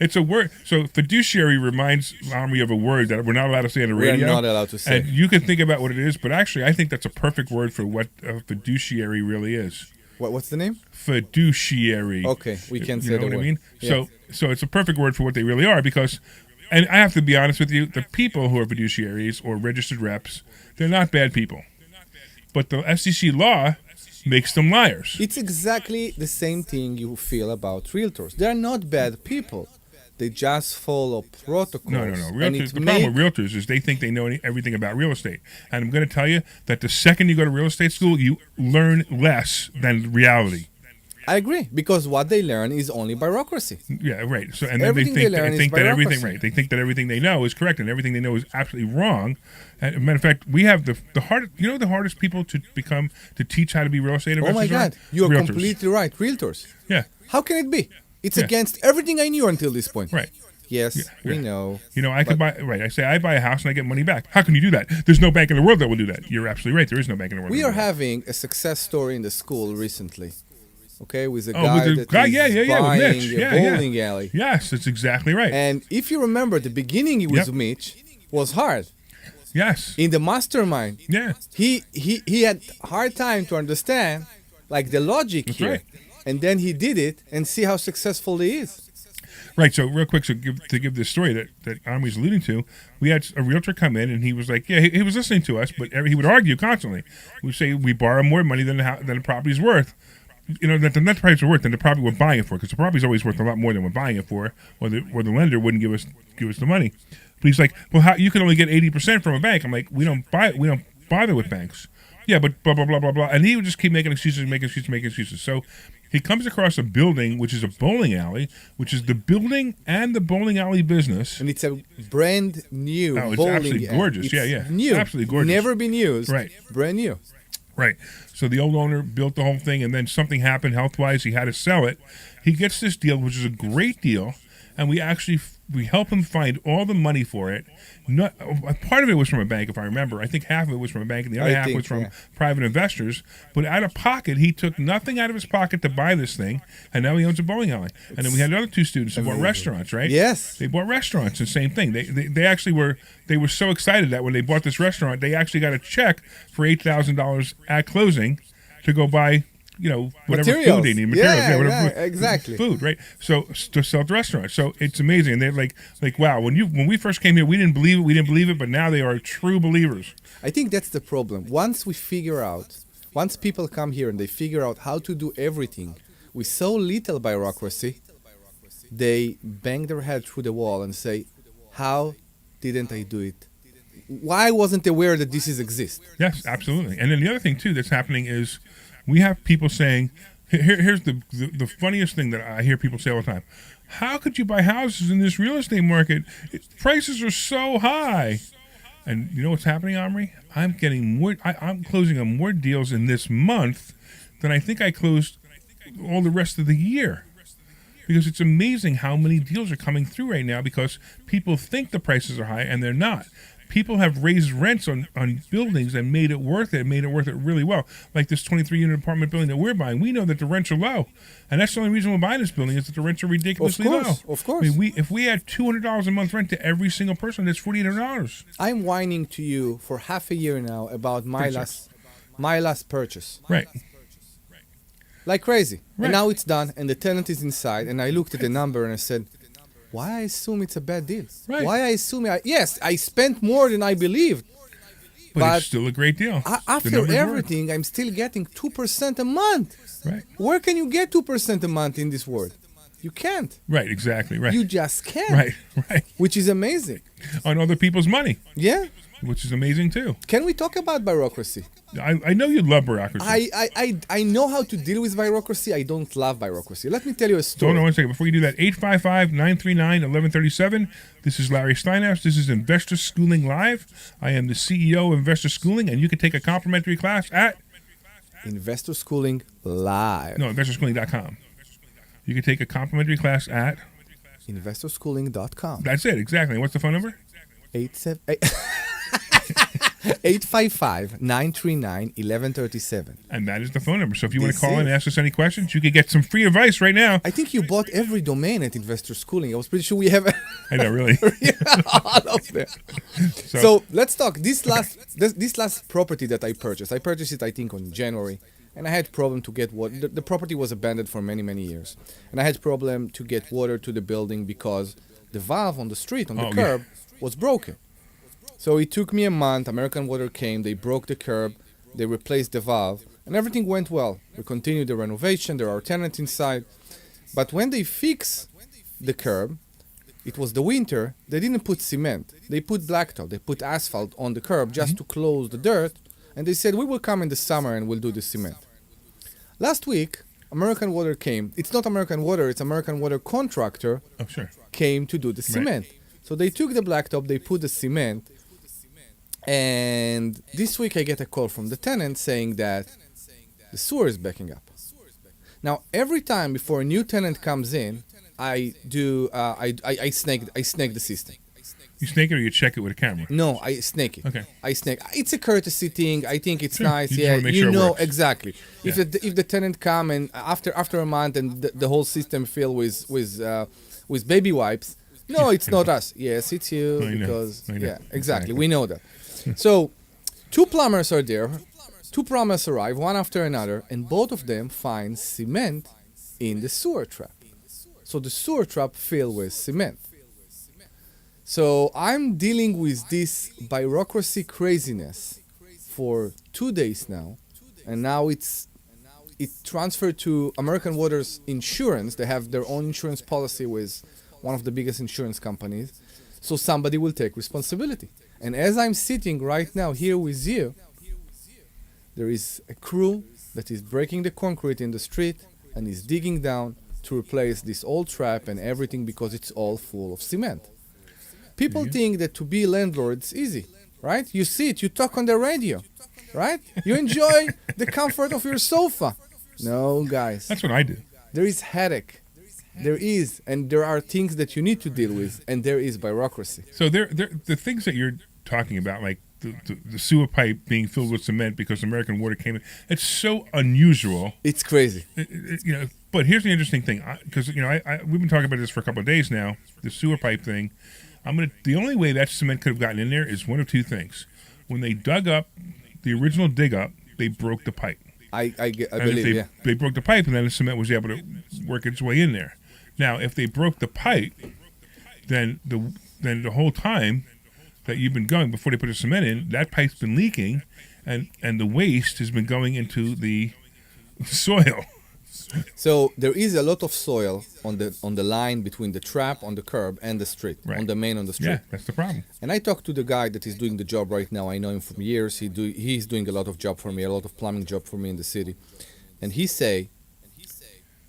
It's a word. So fiduciary reminds me of a word that we're not allowed to say on the radio. We're not allowed to say. And you can think about what it is, but actually, I think that's a perfect word for what a fiduciary really is. What's the name? Fiduciary. Okay, we can say you know the what word. I mean? Yeah. So it's a perfect word for what they really are because, and I have to be honest with you, the people who are fiduciaries or registered reps, they're not bad people. But the FCC law makes them liars. It's exactly the same thing you feel about realtors. They're not bad people. They just follow protocols. No. Realtors, the problem with realtors is they think they know everything about real estate. And I'm going to tell you that the second you go to real estate school, you learn less than reality. I agree, because what they learn is only bureaucracy. Yeah, right. So, and then Everything they they learn think is that everything bureaucracy. right. They think that everything they know is correct, and everything they know is absolutely wrong. And, as a matter of fact, we have the hardest. You know, the hardest people to teach how to be real estate investors. Oh my God, you are Realtors. completely right. Realtors. Yeah. How can it be? It's Yeah. against everything I knew until this point. Right. Yes, Yeah. we know. You know, I could buy. Right. I say I buy a house and I get money back. How can you do that? There's no bank in the world that will do that. You're absolutely right. There is no bank in the world. We that will are do that. having a success story in the school recently. Okay, with a Oh, guy with the that guy, is yeah, with buying Mitch. a Yeah, bowling alley. Yes, that's exactly right. And if you remember, the beginning with Yep. Mitch was hard. Yes. In the mastermind, Yeah. he had hard time to understand like the logic That's here. right. And then he did it and see how successful he is. Right. So real quick, to give this story that Ami's alluding to, we had a realtor come in and he was like, yeah, he was listening to us, but he would argue constantly. We'd say we borrow more money than the property's worth. You know, that the net price is worth than the property we're buying it for, because the property's always worth a lot more than we're buying it for, or the lender wouldn't give us the money. But he's like, well, how you can only get 80% from a bank? I'm like, we don't bother with banks. Yeah, but blah blah blah blah blah, and he would just keep making excuses. So he comes across a building which is a bowling alley, which is the building and the bowling alley business. And it's a brand new Oh, it's bowling absolutely alley. gorgeous. It's Yeah. new. Absolutely gorgeous. Never been used. Right. Brand new. Right. So the old owner built the whole thing, and then something happened health-wise. He had to sell it. He gets this deal, which is a great deal, and we help him find all the money for it. Not part of it was from a bank, if I remember. I think half of it was from a bank, and the other half was from private investors. But out of pocket, he took nothing out of his pocket to buy this thing, and now he owns a bowling alley. And then we had another two students who bought restaurants, right? Yes. They bought restaurants, and same thing. They actually were so excited that when they bought this restaurant, they actually got a check for $8,000 at closing to go buy, whatever Materials. food they need, materials, whatever exactly. food, right? So to sell at the restaurant. So it's amazing. And they're like, wow, when we first came here, we didn't believe it, but now they are true believers. I think that's the problem. Once we figure out Once people come here and they figure out how to do everything with so little bureaucracy, they bang their head through the wall and say, how didn't I do it? Why wasn't I aware that this exists? Yes, absolutely. And then the other thing, too, that's happening is we have people saying, here's the funniest thing that I hear people say all the time. How could you buy houses in this real estate market? Prices are so high. And you know what's happening, Omri? I'm getting more. I'm closing on more deals in this month than I think I closed all the rest of the year. Because it's amazing how many deals are coming through right now because people think the prices are high and they're not. People have raised rents on buildings and made it worth it really well. Like this 23-unit apartment building that we're buying, we know that the rents are low. And that's the only reason we're buying this building is that the rents are ridiculously low. Of course. I mean, if we had $200 a month rent to every single person, that's $4,800. I'm whining to you for half a year now about my last purchase. Right. Like crazy. Right. And now it's done, and the tenant is inside, and I looked at the number and I said, why I assume it's a bad deal? Right. Why I assume yes, I spent more than I believed. But it's still a great deal. After everything, I'm still getting 2% a month. Right. Where can you get 2% a month in this world? You can't. Right, exactly, right. You just can't. Right. Which is amazing. On other people's money. Yeah. Which is amazing, too. Can we talk about bureaucracy? I know you love bureaucracy. I know how to deal with bureaucracy. I don't love bureaucracy. Let me tell you a story. Hold on one second. Before you do that, 855-939-1137. This is Larry Steinhaus. This is Investor Schooling Live. I am the CEO of Investor Schooling, and you can take a complimentary class at... Investor Schooling Live. No, investorschooling.com. You can take a complimentary class at... investorschooling.com. That's it, exactly. What's the phone number? 855-939-1137. And that is the phone number. So if you want to call in and ask us any questions, you can get some free advice right now. I think you bought every domain at Investor Schooling. I was pretty sure we have I know, really. all of them. So let's talk. This last property that I purchased it, I think, on January. And I had problem to get water. The property was abandoned for many, many years. And I had problem to get water to the building because the valve on the street, on the curb, was broken. So it took me a month. American Water came. They broke the curb. They replaced the valve. And everything went well. We continued the renovation. There are tenants inside. But when they fixed the curb, it was the winter. They didn't put cement. They put blacktop. They put asphalt on the curb just to close the dirt. And they said, we will come in the summer and we'll do the cement. Last week, American Water came. It's not American Water. It's American Water contractor came to do the cement. Right. So they took the blacktop. They put the cement. And this week I get a call from the tenant saying that the sewer is backing up. Now, every time before a new tenant comes in, I snake the system. You snake it or you check it with a camera? No, I snake it. Okay. I snake. It's a courtesy thing. I think it's nice. You know exactly. Yeah. If the tenant come and after a month and the whole system fill with baby wipes, no, it's not us. Yes, it's you because exactly. We know that. So, two plumbers are there. Two plumbers arrive, one after another, and both of them find cement in the sewer trap. So the sewer trap filled with cement. So I'm dealing with this bureaucracy craziness for 2 days now, and now it transferred to American Water's insurance. They have their own insurance policy with one of the biggest insurance companies. So somebody will take responsibility. And as I'm sitting right now here with you, there is a crew that is breaking the concrete in the street and is digging down to replace this old trap and everything because it's all full of cement. People think that to be a landlord is easy, right? You sit, you talk on the radio, right? You enjoy the comfort of your sofa. No, guys. That's what I do. There is headache. There is, and there are things that you need to deal with, and there is bureaucracy. So the things that you're talking about, like the sewer pipe being filled with cement because American Water came in, it's so unusual. It's crazy. But here's the interesting thing, because we've been talking about this for a couple of days now. The sewer pipe thing. The only way that cement could have gotten in there is one of two things. When they dug up the original dig up, they broke the pipe. I believe, They broke the pipe, and then the cement was able to work its way in there. Now, if they broke the pipe, then the whole time that you've been going before they put the cement in, that pipe's been leaking, and the waste has been going into the soil. So there is a lot of soil on the line between the trap on the curb and the street, Right. on the main on the street. Yeah, that's the problem. And I talked to the guy that is doing the job right now. I know him from years. He's doing a lot of job for me, a lot of plumbing job for me in the city. And he say,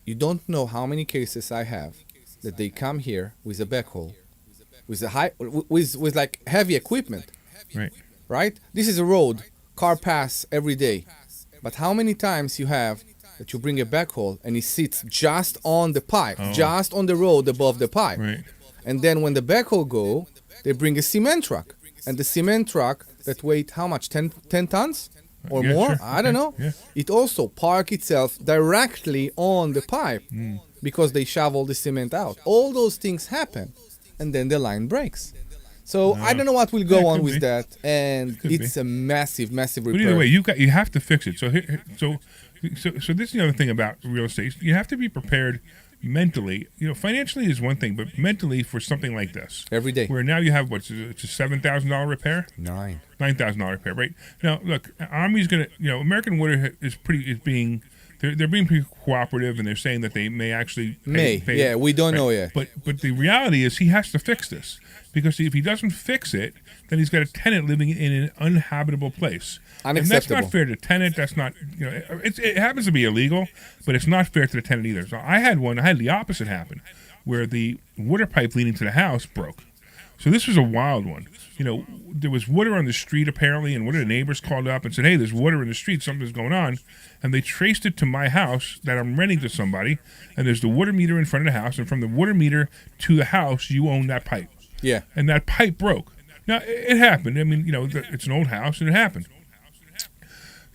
you don't know how many cases I have that they come here with a backhoe, with like heavy equipment, Right. right? This is a road, car pass every day. But how many times you have that you bring a backhoe and it sits just on the pipe, just on the road above the pipe. Right. And then when the backhoe go, they bring a cement truck. And the cement truck that weight how much? 10 tons or Yeah, more? sure. I don't know. Yeah. It also park itself directly on the pipe because they shovel the cement out. All those things happen, and then the line breaks. So I don't know what will go Yeah, on could with be. that, and Could it's be. a massive But repair. either way, you have to fix it. So this is the other thing about real estate. You have to be prepared mentally. Financially is one thing, but mentally for something like this. Every day. Where now you have it's a $7,000 repair, $9,000 repair. Right now, look, Army's gonna. American Water is being. They're being pretty cooperative, and they're saying that they may actually pay. Yeah, we don't know yet. But the reality is he has to fix this, because if he doesn't fix it, then he's got a tenant living in an uninhabitable place. And that's Unacceptable. not fair to the tenant. That's not, it happens to be illegal, but it's not fair to the tenant either. So I had the opposite happen, where the water pipe leading to the house broke. So this was a wild one. There was water on the street apparently, and one of the neighbors called up and said, hey, there's water in the street, something's going on. And they traced it to my house that I'm renting to somebody, and there's the water meter in front of the house, and from the water meter to the house, you own that pipe. Yeah. And that pipe broke. Now, it happened. I mean, it's an old house, and it happened.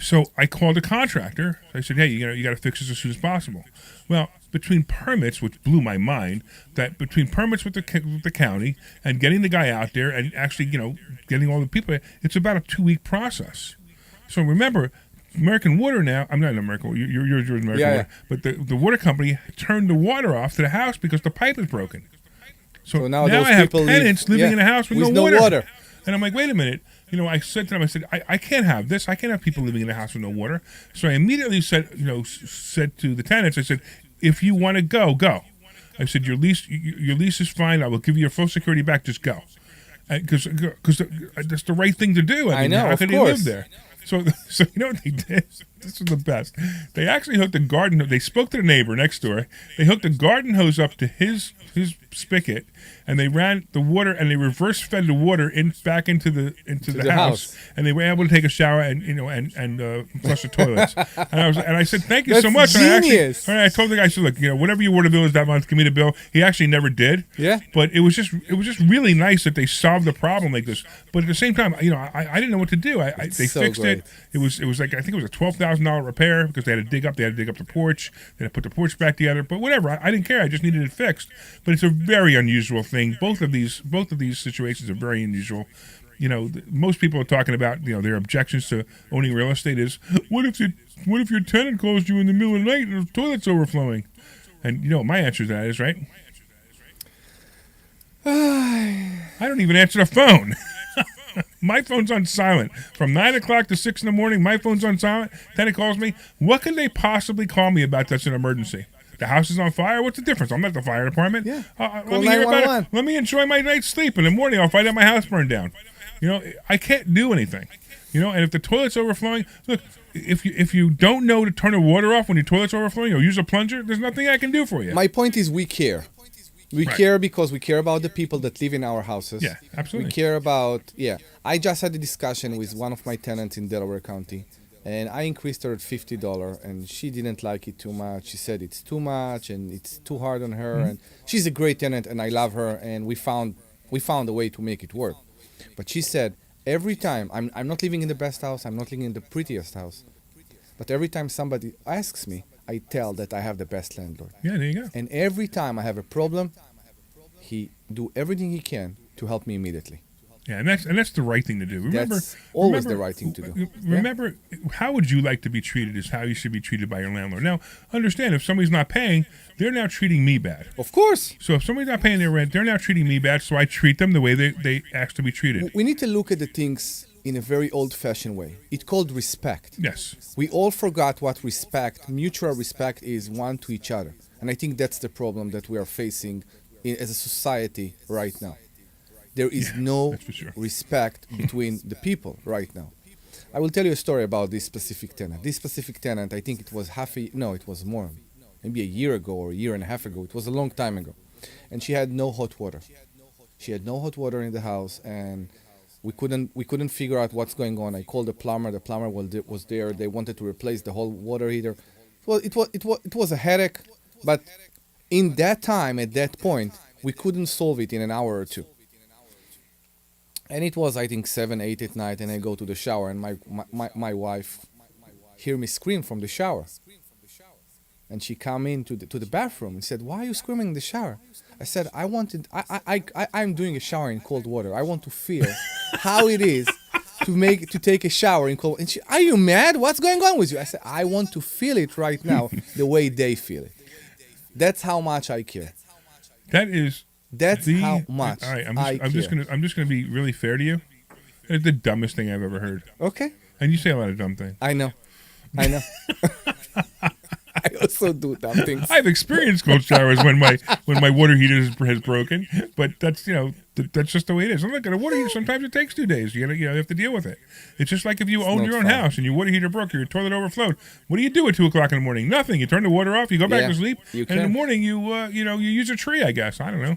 So I called a contractor. I said, hey, you got to fix this as soon as possible. Well, between permits, which blew my mind, that between permits with the county and getting the guy out there and actually, getting all the people, it's about a 2-week process. So remember, American Water now, I'm not American Water, you're American Water, but the water company turned the water off to the house because the pipe is broken. So now those I have people tenants living in a house with no water. And I'm like, wait a minute. I said to them, I can't have this. I can't have people living in a house with no water. So I immediately said to the tenants, I said, if you want to go, go. I said, your lease is fine. I will give you your full security back. Just go. Because that's the right thing to do. I know, how of could he course. live there? So you know what they did? This was the best. They actually hooked a garden. They spoke to the neighbor next door. They hooked a garden hose up to his spigot, and they ran the water, and they reverse fed the water back into the house, and they were able to take a shower and flush the toilets. and I said thank you so That's much. genius. And I told the guy, I said, look, whatever your water bill is that month, give me the bill. He actually never did. Yeah. But it was just really nice that they solved the problem like this. But at the same time, I didn't know what to do. They so fixed great. it. It was like, I think it was a $12,000 repair because they had to dig up the porch. They had to put the porch back together. But whatever, I didn't care. I just needed it fixed. But it's a very unusual thing. Both of these situations are very unusual. Most people are talking about their objections to owning real estate is what if your tenant calls you in the middle of the night and the toilet's overflowing? And my answer to that is right. I don't even answer the phone. My phone's on silent. From 9 o'clock to 6 in the morning, my phone's on silent. Tenant calls me. What can they possibly call me about that's an emergency? The house is on fire? What's the difference? I'm not the fire department. Yeah. Let Call me hear about 911. it. Let me enjoy my night's sleep. In the morning, I'll find out my house burned down. I can't do anything. And if the toilet's overflowing, look, if you don't know to turn the water off when your toilet's overflowing or use a plunger, there's nothing I can do for you. My point is we care. We Right. care because we care about the people that live in our houses. Yeah, absolutely. We care about, I just had a discussion with one of my tenants in Delaware County, and I increased her at $50, and she didn't like it too much. She said it's too much, and it's too hard on her, and she's a great tenant, and I love her, and we found a way to make it work. But she said, every time, I'm not living in the best house, I'm not living in the prettiest house, but every time somebody asks me, I tell that I have the best landlord. Yeah, there you go. And every time I have a problem, he do everything he can to help me immediately. Yeah, and that's the right thing to do. That's always the right thing to do. Remember, how would you like to be treated is how you should be treated by your landlord. Now, understand, if somebody's not paying, they're now treating me bad. Of course. So if somebody's not paying their rent, they're now treating me bad, so I treat them the way they ask to be treated. We need to look at the things in a very old-fashioned way. It's called respect. Yes. We all forgot what respect, mutual respect, is one to each other. And I think that's the problem that we are facing as a society right now. There is no that's for sure. respect between the people right now. I will tell you a story about this specific tenant. This specific tenant, I think it was it was more, maybe a year ago or a year and a half ago. It was a long time ago. And she had no hot water. She had no hot water in the house, and we couldn't figure out what's going on. I called the plumber. The plumber was there. They wanted to replace the whole water heater. Well, it was a headache, but in that time, at that point, we couldn't solve it in an hour or two. And it was, I think, 7, 8 at night, and I go to the shower, and my wife hear me scream from the shower. And she come into to the bathroom and said, "Why are you screaming in the shower?" I said, I'm doing a shower in cold water. I want to feel how it is to take a shower in cold. And she, "Are you mad? What's going on with you?" I said, "I want to feel it right now the way they feel it." That's how much I care. That's how much. All right, I'm just gonna be really fair to you. It's the dumbest thing I've ever heard. Okay. And you say a lot of dumb things. I know. I also do dumb things. I've experienced cold showers when my water heater has broken, but that's that's just the way it is. I'm not gonna water heater. Sometimes it takes 2 days. You have to deal with it. It's just like if you own your own house and your water heater broke or your toilet overflowed. What do you do at 2 o'clock in the morning? Nothing. You turn the water off. You go back to sleep. And in the morning you use a tree. I guess I don't know.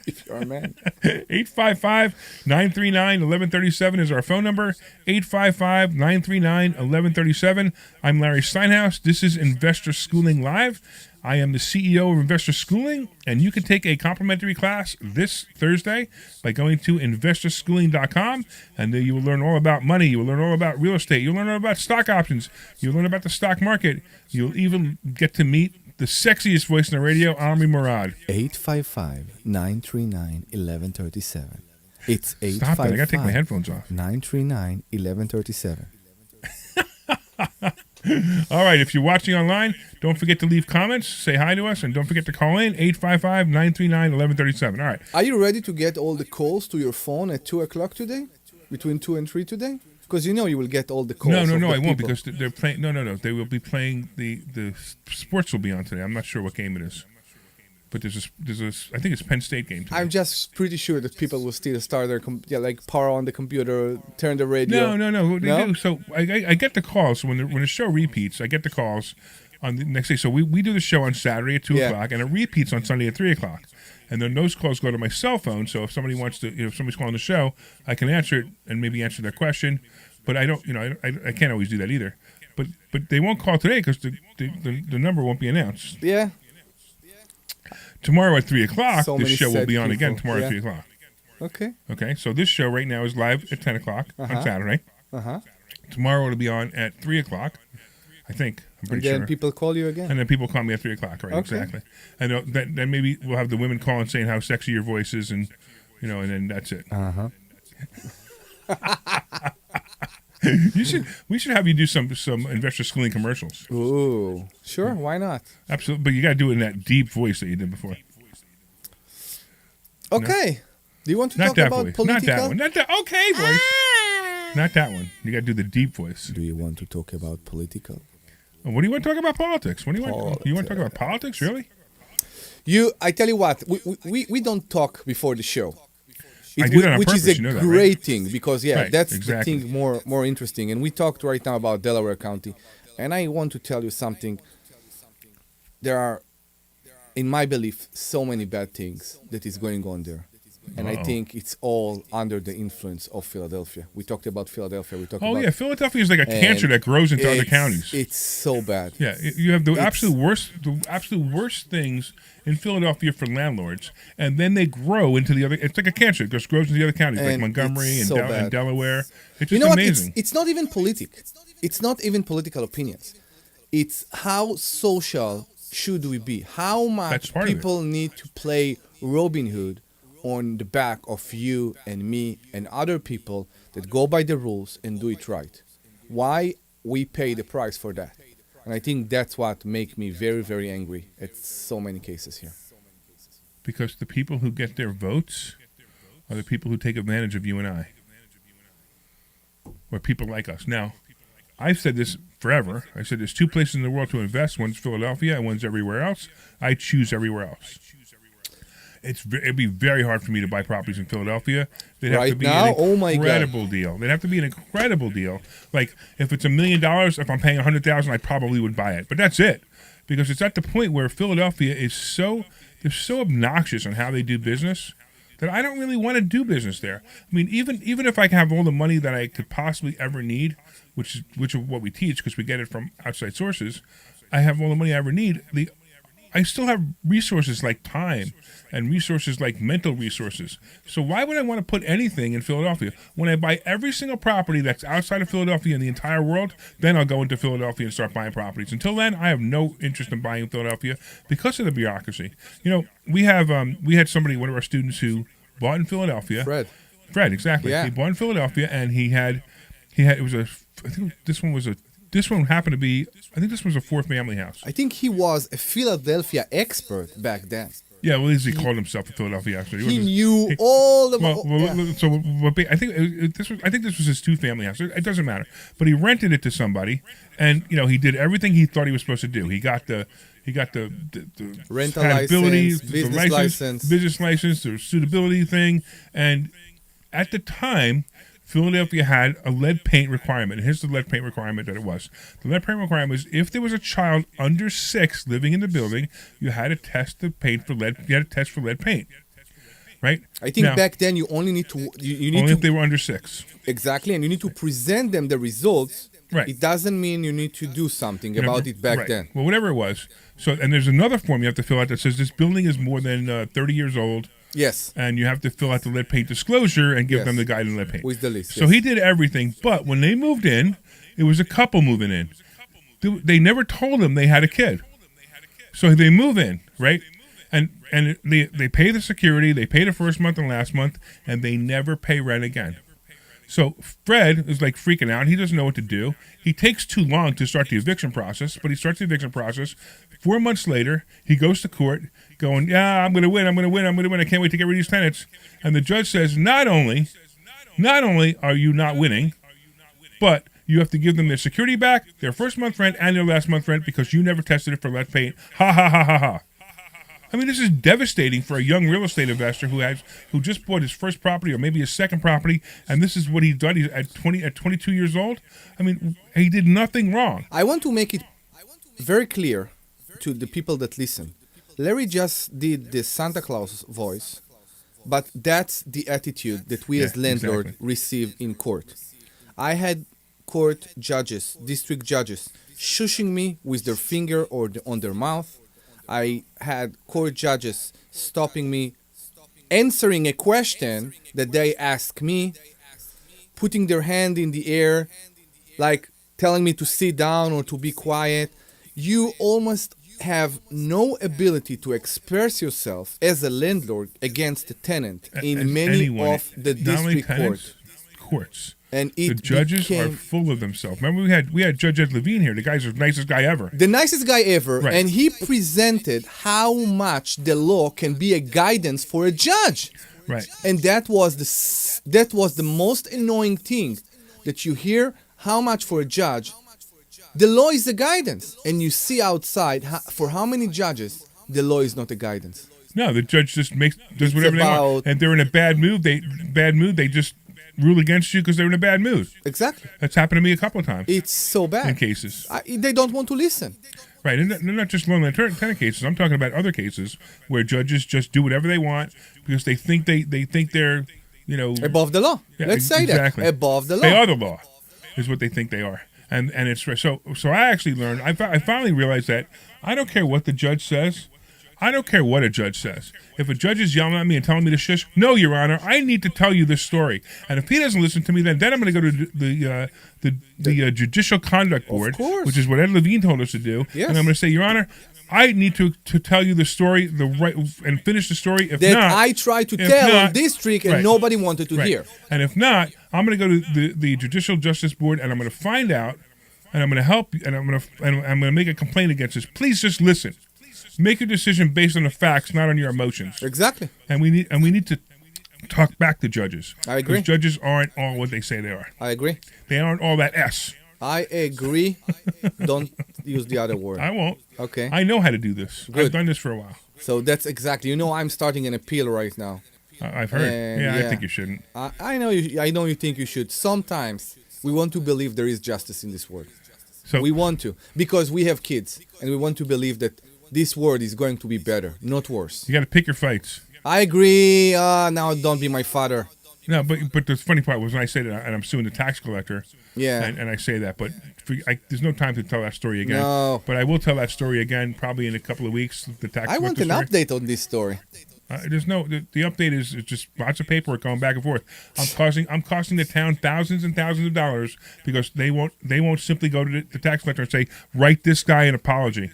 If you're a man. 855-939-1137 is our phone number. 855-939-1137. I'm Larry Steinhaus. This is Investor Schooling Live. I am the CEO of Investor Schooling, and you can take a complimentary class this Thursday by going to investorschooling.com, and you will learn all about money. You will learn all about real estate. You'll learn all about stock options. You'll learn about the stock market. You'll even get to meet the sexiest voice in the radio, Omri Murad. 855-939-1137. It's 855. Stop it. I got to take my headphones off. 939-1137. All right. If you're watching online, don't forget to leave comments, say hi to us, and don't forget to call in 855-939-1137. All right. Are you ready to get all the calls to your phone at 2 o'clock today? Between 2 and 3 today? Because you will get all the calls. No, I won't, because they're playing. No. They will be playing the sports will be on today. I'm not sure what game it is, but there's I think it's Penn State game today. I'm just pretty sure that people will still start their power on the computer, turn the radio. No. They do. So I get the calls. So when the show repeats, I get the calls on the next day. So we do the show on Saturday at 2 o'clock, and it repeats on Sunday at 3 o'clock. And then those calls go to my cell phone. So if somebody wants to, if somebody's calling the show, I can answer it and maybe answer their question. But I don't, I can't always do that either. But they won't call today because the number won't be announced. Yeah. Tomorrow at 3 o'clock, this show will be on again tomorrow at 3 o'clock. Okay. So this show right now is live at 10 o'clock on Saturday. Tomorrow it'll be on at 3 o'clock, I think. I'm pretty sure. And then people call you again. And then people call me at 3 o'clock, right? Okay. Exactly. And then maybe we'll have the women call and saying how sexy your voice is, and and then that's it. We should have you do some investor schooling commercials. Ooh, sure, why not? Absolutely, but you got to do it in that deep voice that you did before. Okay. Do you want to talk about voice. political? Not that one. Not that. Okay, voice. Not that one. You got to do the deep voice. Do you want to talk about political? What do you want to talk about? Politics. What do you want? You want to talk about politics? Really? I tell you what. We don't talk before the show. I do that on which purpose, is a great thing because that's the thing more interesting. And we talked right now about Delaware County, and I want to tell you something. There are, in my belief, so many bad things that is going on there, and I think it's all under the influence of Philadelphia. We talked about Philadelphia. We talked about Philadelphia is like a cancer that grows into other counties. It's so bad. Yeah, you have the absolute worst things in Philadelphia for landlords, and then they grow into the other. It's like a cancer; it just grows into the other counties, like Montgomery and Delaware. It's just amazing. It's not even political. It's not even political opinions. It's how social should we be? How much people need to play Robin Hood on the back of you and me and other people that go by the rules and do it right. Why we pay the price for that? And I think that's what makes me very, very angry at so many cases here. Because the people who get their votes are the people who take advantage of you and I. where people like us. Now, I've said this forever. I said there's two places in the world to invest. One's Philadelphia and one's everywhere else. I choose everywhere else. It'd be very hard for me to buy properties in Philadelphia. They'd have to be an incredible deal. They'd have to be an incredible deal. Like if it's $1 million, if I'm paying $100,000, I probably would buy it. But that's it, because it's at the point where Philadelphia is they're so obnoxious on how they do business that I don't really want to do business there. I mean, even if I can have all the money that I could possibly ever need, which is what we teach because we get it from outside sources, I have all the money I ever need. I still have resources like time and resources like mental resources. So why would I want to put anything in Philadelphia? When I buy every single property that's outside of Philadelphia in the entire world, then I'll go into Philadelphia and start buying properties. Until then, I have no interest in buying in Philadelphia because of the bureaucracy. You know, we had somebody, one of our students who bought in Philadelphia. Fred, exactly. Yeah. He bought in Philadelphia and he had I think this one happened to be, I think this was a 4-family house. I think he was a Philadelphia expert back then. Yeah, well, he called himself a Philadelphia expert. He knew all the. I think this was his 2-family house. It doesn't matter, but he rented it to somebody, and he did everything he thought he was supposed to do. He got the rental license, business license, the suitability thing, and at the time, Philadelphia had a lead paint requirement. And here's the lead paint requirement that it was. The lead paint requirement was if there was a child under 6 living in the building, you had to test the paint for lead. You had to test for lead paint, right? I think back then you only need to only if they were under 6. Exactly, and you need to present them the results. Right. It doesn't mean you need to do something about it back then. Well, whatever it was. So, and there's another form you have to fill out that says this building is more than 30 years old. Yes. And you have to fill out the lead paint disclosure and give them the guide in lead paint. With the list. So he did everything, but when they moved in, it was a couple moving in. They never told him they had a kid. So they move in, right? And they pay the security, they pay the first month and last month, and they never pay rent again. So Fred is like freaking out. He doesn't know what to do. He takes too long to start the eviction process, but he starts the eviction process. 4 months later, he goes to court going, yeah, I'm going to win. I can't wait to get rid of these tenants. And the judge says, not only are you not winning, but you have to give them their security back, their first month rent, and their last month rent because you never tested it for lead paint. Ha, ha, ha, ha, ha. I mean, this is devastating for a young real estate investor who just bought his first property or maybe his second property, and this is what he's done. He's at 22 years old. I mean, he did nothing wrong. I want to make it very clear to the people that listen. Larry just did the Santa Claus voice, but that's the attitude that we as landlord receive in court. I had court judges, district judges, shushing me with their finger or on their mouth. I had court judges stopping me, answering a question that they asked me, putting their hand in the air, like telling me to sit down or to be quiet. You almost have no ability to express yourself as a landlord against a tenant in many of the district courts. And the judges are full of themselves. Remember, we had Judge Ed Levine here. The guy's the nicest guy ever. The nicest guy ever. Right. And he presented how much the law can be a guidance for a judge. Right. And that was the most annoying thing, that you hear how much for a judge. The law is a guidance. And you see outside, for how many judges, the law is not a guidance. No, the judge just does whatever they want. And they're in a bad mood. They just rule against you because they're in a bad mood. Exactly. That's happened to me a couple of times. It's so bad. In cases. They don't want to listen. Right. And they're not just lonely tenant cases. I'm talking about other cases where judges just do whatever they want because they think they're, above the law. Yeah, Let's say exactly. that. Above the law. They are the law, is what they think they are. And it's so I actually learned, I finally realized that I don't care what the judge says. I don't care what a judge says. If a judge is yelling at me and telling me to shush, no, Your Honor, I need to tell you this story. And if he doesn't listen to me, then I'm going to go to the Judicial Conduct Board, which is what Ed Levine told us to do. Yes. And I'm going to say, Your Honor, I need to tell you the story and finish the story. If that not, I tried to tell in district and nobody wanted to hear. And if not, I'm going to go to the Judicial Justice Board and I'm going to find out, and I'm going to help, and I'm going to make a complaint against this. Please just listen. Make a decision based on the facts, not on your emotions. Exactly. And we need to talk back to judges. I agree. Because judges aren't all what they say they are. I agree. They aren't all that S. I agree. Don't use the other word. I won't. Okay. I know how to do this. Good. I've done this for a while. So that's exactly. I'm starting an appeal right now. I've heard. And Yeah, I think you shouldn't. I know you. I know you think you should. Sometimes we want to believe there is justice in this world. So We want to because we have kids, and we want to believe that this world is going to be better, not worse. you got to pick your fights. I agree. Now don't be my father. No, but the funny part was when I say that, and I'm suing the tax collector. Yeah. And I say that, but there's no time to tell that story again. No. But I will tell that story again, probably in a couple of weeks. The tax I want collector an story. update on this story. There's no the update is just lots of paperwork going back and forth. I'm costing the town thousands and thousands of dollars because they won't simply go to the tax collector and say, write this guy an apology.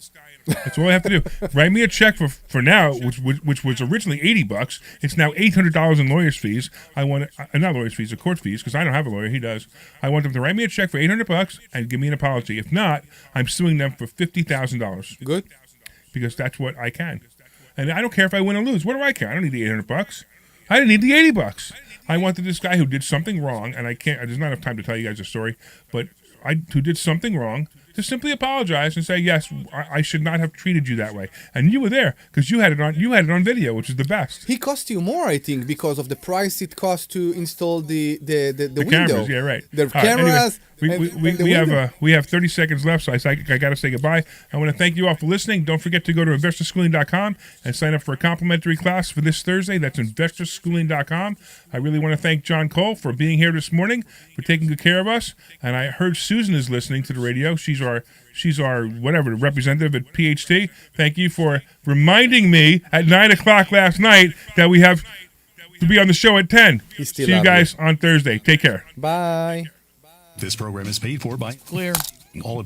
That's all I have to do. Write me a check for now, which was originally $80. It's now $800 in lawyers' fees. I want not lawyers' fees, the court fees, because I don't have a lawyer. He does. I want them to write me a check for $800 and give me an apology. If not, I'm suing them for $50,000. Good. Because that's what I can. And I don't care if I win or lose. What do I care? I don't need the $800. I didn't need the $80. I wanted this guy who did something wrong, and I can't. There's not enough time to tell you guys the story, but who did something wrong to simply apologize and say, yes, I should not have treated you that way. And you were there because you had it on video, which is the best. He cost you more, I think, because of the price it cost to install the window. Cameras, yeah, right. The All right, cameras. anyway, and the window. we have 30 seconds left, so I got to say goodbye. I want to thank you all for listening. Don't forget to go to investorschooling.com and sign up for a complimentary class for this Thursday. That's investorschooling.com. I really want to thank John Cole for being here this morning, for taking good care of us. And I heard Susan is listening to the radio. She's our whatever representative at PHT. Thank you for reminding me at 9:00 last night that we have to be on the show at 10. See you guys on Thursday. Take care. Bye. This program is paid for by Clear. all